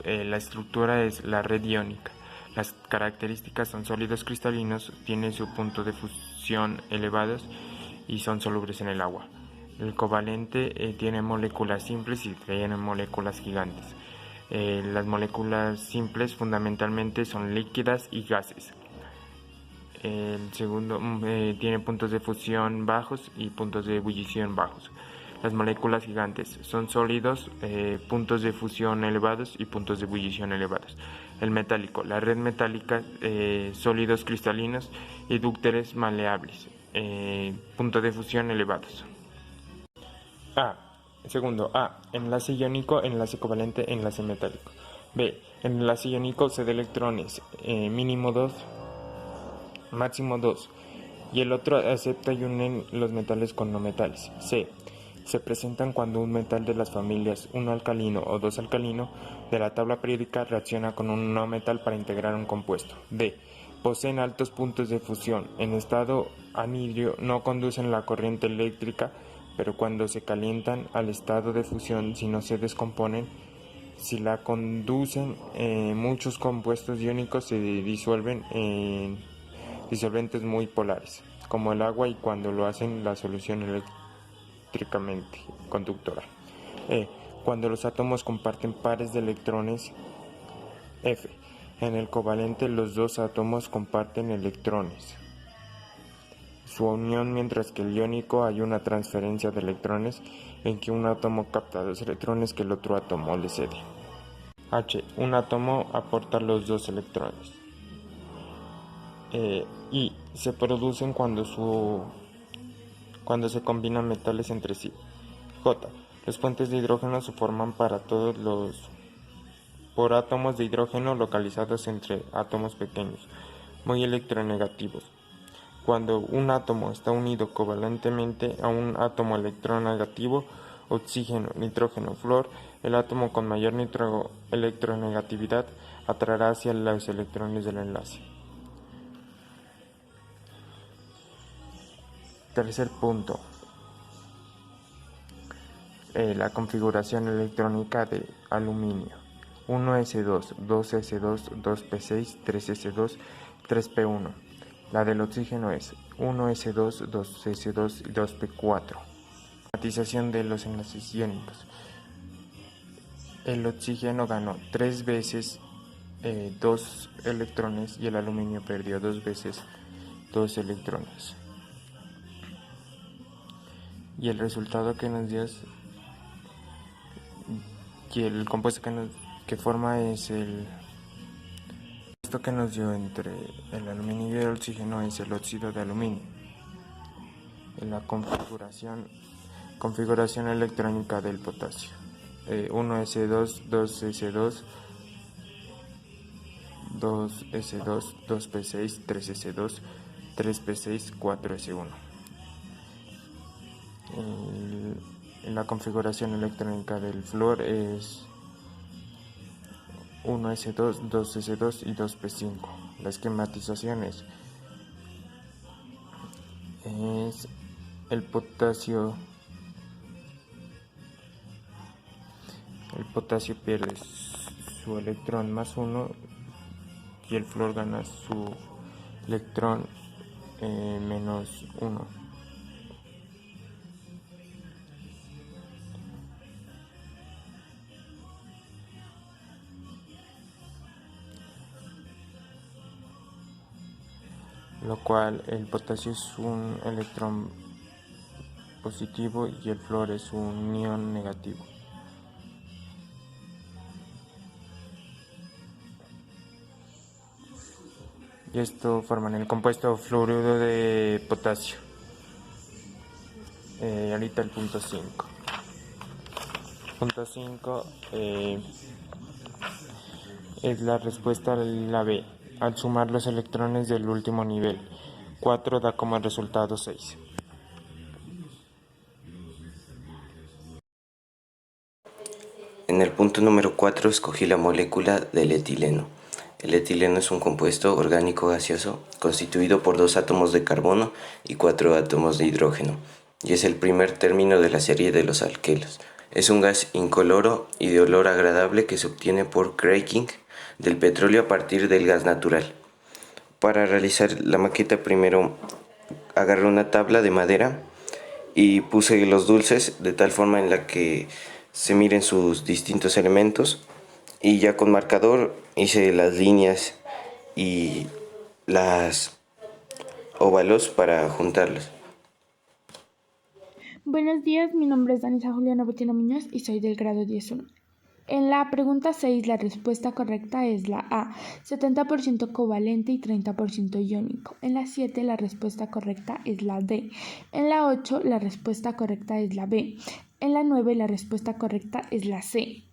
La estructura es la red iónica. Las características son sólidos cristalinos, tienen su punto de fusión elevados y son solubles en el agua. El covalente tiene moléculas simples y tiene moléculas gigantes. Las moléculas simples fundamentalmente son líquidas y gases. El segundo tiene puntos de fusión bajos y puntos de ebullición bajos. Las moléculas gigantes son sólidos, puntos de fusión elevados y puntos de ebullición elevados. El metálico, la red metálica, sólidos cristalinos y dúcteres maleables, puntos de fusión elevados. Segundo, enlace iónico, enlace covalente, enlace metálico. B, enlace iónico C de electrones, mínimo 2, máximo 2, y el otro acepta y unen los metales con no metales. C, se presentan cuando un metal de las familias 1 alcalino o 2 alcalino de la tabla periódica reacciona con un no metal para integrar un compuesto. D, poseen altos puntos de fusión. En estado anhidro no conducen la corriente eléctrica, pero cuando se calientan al estado de fusión, si no se descomponen, si la conducen, muchos compuestos iónicos se disuelven en disolventes muy polares, como el agua, y cuando lo hacen la solución eléctricamente conductora. Cuando los átomos comparten pares de electrones. F. En el covalente los dos átomos comparten electrones. Su unión, mientras que el iónico hay una transferencia de electrones en que un átomo capta dos electrones que el otro átomo le cede. H. Un átomo aporta los dos electrones. I. Se producen cuando se combinan metales entre sí. J. Los puentes de hidrógeno se forman por átomos de hidrógeno localizados entre átomos pequeños, muy electronegativos. Cuando un átomo está unido covalentemente a un átomo electronegativo, oxígeno, nitrógeno, flúor, el átomo con mayor electronegatividad atraerá hacia los electrones del enlace. Tercer punto. La configuración electrónica de aluminio. 1s2, 2s2, 2p6, 3s2, 3p1. La del oxígeno es 1s2, 2s2 y 2p4. Matización de los enlaces iónicos. El oxígeno ganó 3 veces 2 electrones y el aluminio perdió 2 veces 2 electrones. Y el resultado que nos dio y el compuesto que forma es el compuesto que nos dio entre el aluminio y el oxígeno es el óxido de aluminio. En la configuración electrónica del potasio, 1s2, 2s2, 2s2, 2p6, 3s2, 3p6, 4s1. En la configuración electrónica del flúor es 1s2, 2s2 y 2p5. La esquematización es el potasio pierde su electrón más 1 y el flúor gana su electrón menos 1. Lo cual el potasio es un electrón positivo y el flúor es un ion negativo. Y esto forman el compuesto fluoruro de potasio. Ahorita el punto 5. Punto 5 es la respuesta a la B. Al sumar los electrones del último nivel, 4 da como resultado 6. En el punto número 4 escogí la molécula del etileno. El etileno es un compuesto orgánico gaseoso constituido por 2 átomos de carbono y 4 átomos de hidrógeno, y es el primer término de la serie de los alquenos. Es un gas incoloro y de olor agradable que se obtiene por cracking del petróleo a partir del gas natural. Para realizar la maqueta primero agarré una tabla de madera y puse los dulces de tal forma en la que se miren sus distintos elementos y ya con marcador hice las líneas y las óvalos para juntarlos. Buenos días, mi nombre es Danisa Juliana Botina Muñoz y soy del grado 10.1. En la pregunta 6, la respuesta correcta es la A, 70% covalente y 30% iónico. En la 7, la respuesta correcta es la D. En la 8, la respuesta correcta es la B. En la 9, la respuesta correcta es la C.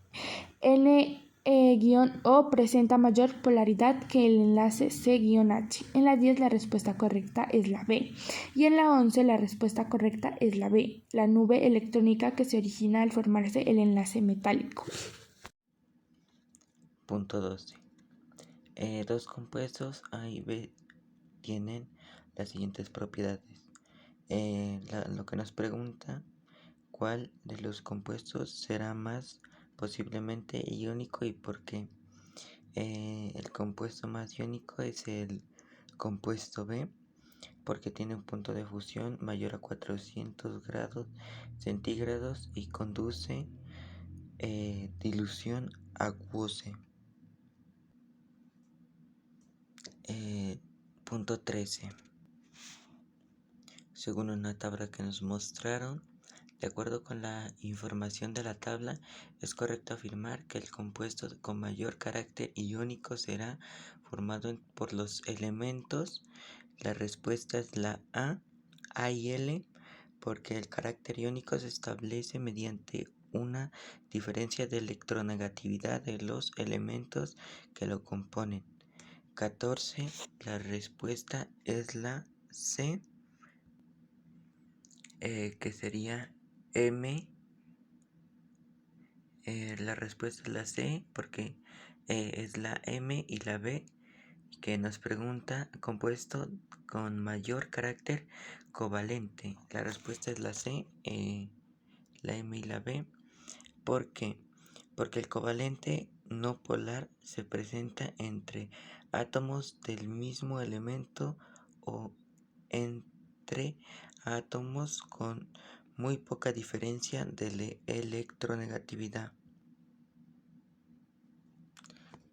N-O presenta mayor polaridad que el enlace C-H. En la 10 la respuesta correcta es la B. Y en la 11 la respuesta correcta es la B, la nube electrónica que se origina al formarse el enlace metálico. Punto 12. Dos compuestos A y B tienen las siguientes propiedades. Lo que nos pregunta, ¿cuál de los compuestos será más posiblemente iónico y por qué? El compuesto más iónico es el compuesto B, porque tiene un punto de fusión mayor a 400 grados centígrados y conduce dilución acuosa. Punto 13. Según una tabla que nos mostraron, de acuerdo con la información de la tabla, es correcto afirmar que el compuesto con mayor carácter iónico será formado por los elementos. La respuesta es la A y L, porque el carácter iónico se establece mediante una diferencia de electronegatividad de los elementos que lo componen. 14. La respuesta es la C, que sería M. La respuesta es la C porque es la M y la B que nos pregunta compuesto con mayor carácter covalente. La respuesta es la C, la M y la B. ¿Por qué? Porque el covalente no polar se presenta entre átomos del mismo elemento o entre átomos con muy poca diferencia de electronegatividad.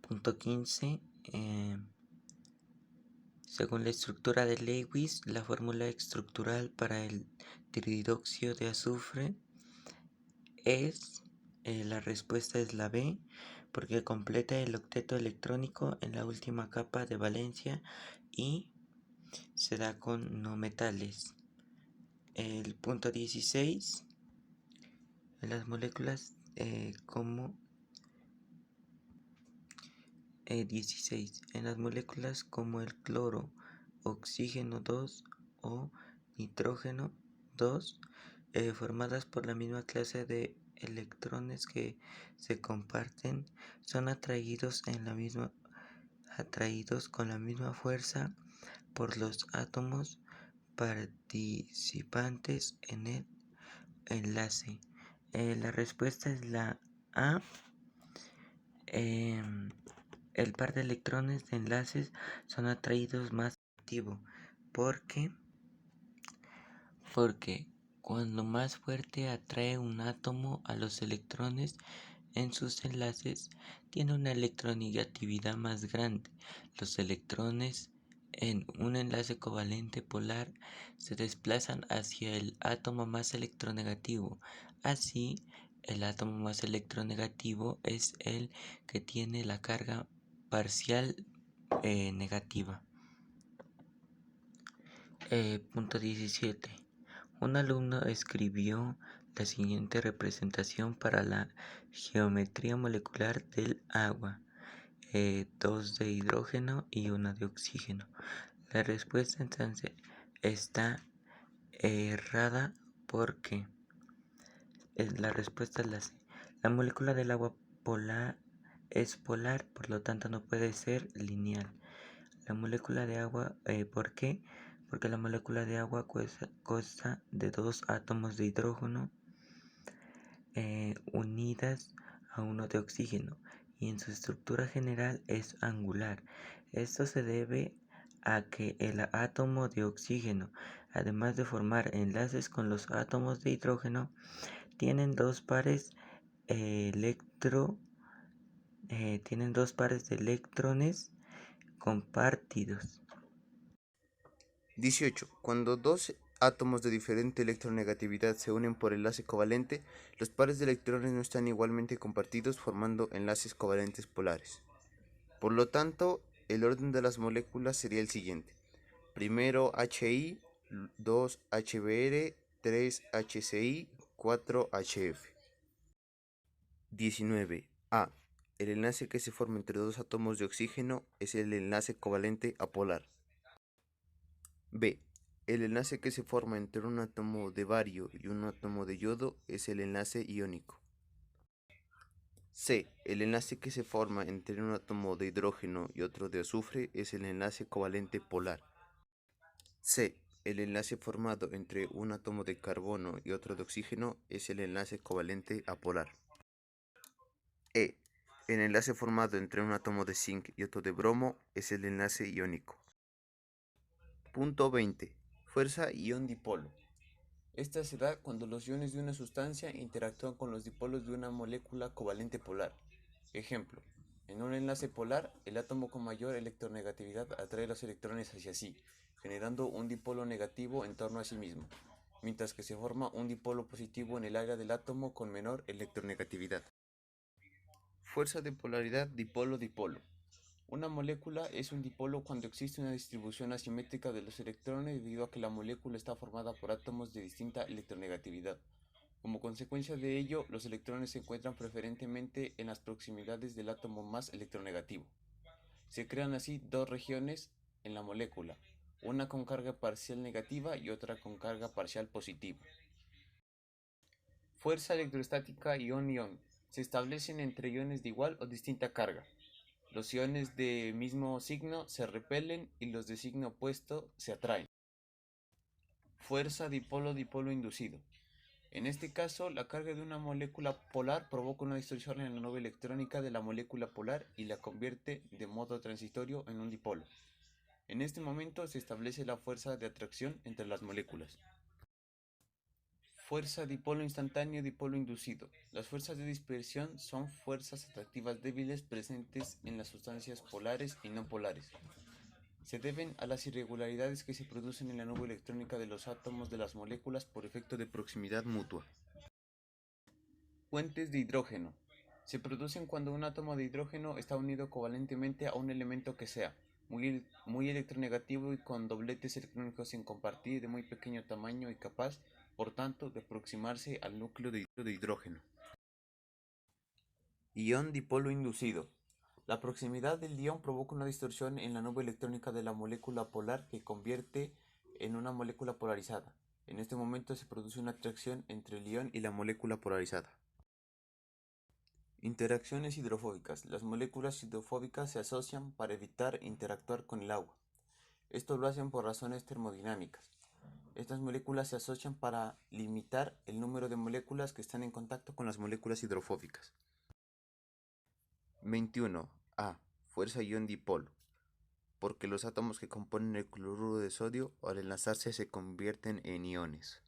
Punto 15. Según la estructura de Lewis, la fórmula estructural para el tridioxio de azufre es, la respuesta es la B, porque completa el octeto electrónico en la última capa de valencia y se da con no metales. El punto 16, en las moléculas como 16. En las moléculas como el cloro, oxígeno 2 o nitrógeno 2, formadas por la misma clase de electrones que se comparten, son atraídos con la misma fuerza por los átomos participantes en el enlace. La respuesta es la A. El par de electrones de enlaces son atraídos más activo. ¿Por qué? Porque cuando más fuerte atrae un átomo a los electrones en sus enlaces, tiene una electronegatividad más grande. Los electrones en un enlace covalente polar se desplazan hacia el átomo más electronegativo. Así, el átomo más electronegativo es el que tiene la carga parcial negativa. Punto 17. Un alumno escribió la siguiente representación para la geometría molecular del agua: 2 de hidrógeno y 1 de oxígeno. La respuesta entonces está errada porque la respuesta es la C. La molécula del agua es polar, por lo tanto no puede ser lineal. La molécula de agua, ¿por qué? Porque la molécula de agua consta de dos átomos de hidrógeno unidas a uno de oxígeno y en su estructura general es angular. Esto se debe a que el átomo de oxígeno, además de formar enlaces con los átomos de hidrógeno, tienen dos pares de electrones compartidos. 18. Cuando dos átomos de diferente electronegatividad se unen por enlace covalente, los pares de electrones no están igualmente compartidos formando enlaces covalentes polares. Por lo tanto, el orden de las moléculas sería el siguiente. Primero HI, 2 HBr, 3 HCI, 4 HF. 19. A. El enlace que se forma entre dos átomos de oxígeno es el enlace covalente apolar. B. El enlace que se forma entre un átomo de bario y un átomo de yodo es el enlace iónico. C. El enlace que se forma entre un átomo de hidrógeno y otro de azufre es el enlace covalente polar. C. El enlace formado entre un átomo de carbono y otro de oxígeno es el enlace covalente apolar. E. El enlace formado entre un átomo de zinc y otro de bromo es el enlace iónico. Punto 20. Fuerza ion-dipolo. Esta se da cuando los iones de una sustancia interactúan con los dipolos de una molécula covalente polar. Ejemplo, en un enlace polar, el átomo con mayor electronegatividad atrae los electrones hacia sí, generando un dipolo negativo en torno a sí mismo, mientras que se forma un dipolo positivo en el área del átomo con menor electronegatividad. Fuerza de polaridad dipolo-dipolo. Una molécula es un dipolo cuando existe una distribución asimétrica de los electrones debido a que la molécula está formada por átomos de distinta electronegatividad. Como consecuencia de ello, los electrones se encuentran preferentemente en las proximidades del átomo más electronegativo. Se crean así dos regiones en la molécula, una con carga parcial negativa y otra con carga parcial positiva. Fuerza electrostática ion-ion. Se establecen entre iones de igual o distinta carga. Los iones de mismo signo se repelen y los de signo opuesto se atraen. Fuerza dipolo-dipolo inducido. En este caso, la carga de una molécula polar provoca una distorsión en la nube electrónica de la molécula polar y la convierte de modo transitorio en un dipolo. En este momento se establece la fuerza de atracción entre las moléculas. Fuerza dipolo instantáneo dipolo inducido. Las fuerzas de dispersión son fuerzas atractivas débiles presentes en las sustancias polares y no polares. Se deben a las irregularidades que se producen en la nube electrónica de los átomos de las moléculas por efecto de proximidad mutua. Puentes de hidrógeno. Se producen cuando un átomo de hidrógeno está unido covalentemente a un elemento que sea muy electronegativo y con dobletes electrónicos sin compartir de muy pequeño tamaño y capaz, por tanto, de aproximarse al núcleo de hidrógeno. Ion dipolo inducido. La proximidad del ion provoca una distorsión en la nube electrónica de la molécula polar que convierte en una molécula polarizada. En este momento se produce una atracción entre el ion y la molécula polarizada. Interacciones hidrofóbicas. Las moléculas hidrofóbicas se asocian para evitar interactuar con el agua. Esto lo hacen por razones termodinámicas. Estas moléculas se asocian para limitar el número de moléculas que están en contacto con las moléculas hidrofóbicas. 21. A. Fuerza ion-dipolo. Porque los átomos que componen el cloruro de sodio al enlazarse se convierten en iones.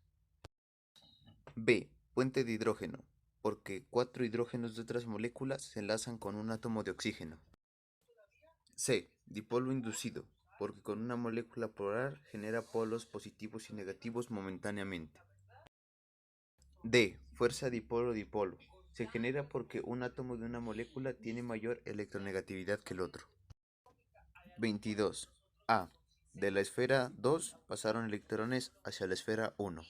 B. Puente de hidrógeno. Porque 4 hidrógenos de otras moléculas se enlazan con un átomo de oxígeno. C. Dipolo inducido. Porque con una molécula polar genera polos positivos y negativos momentáneamente. D. Fuerza dipolo-dipolo. Se genera porque un átomo de una molécula tiene mayor electronegatividad que el otro. 22. A. De la esfera 2 pasaron electrones hacia la esfera 1.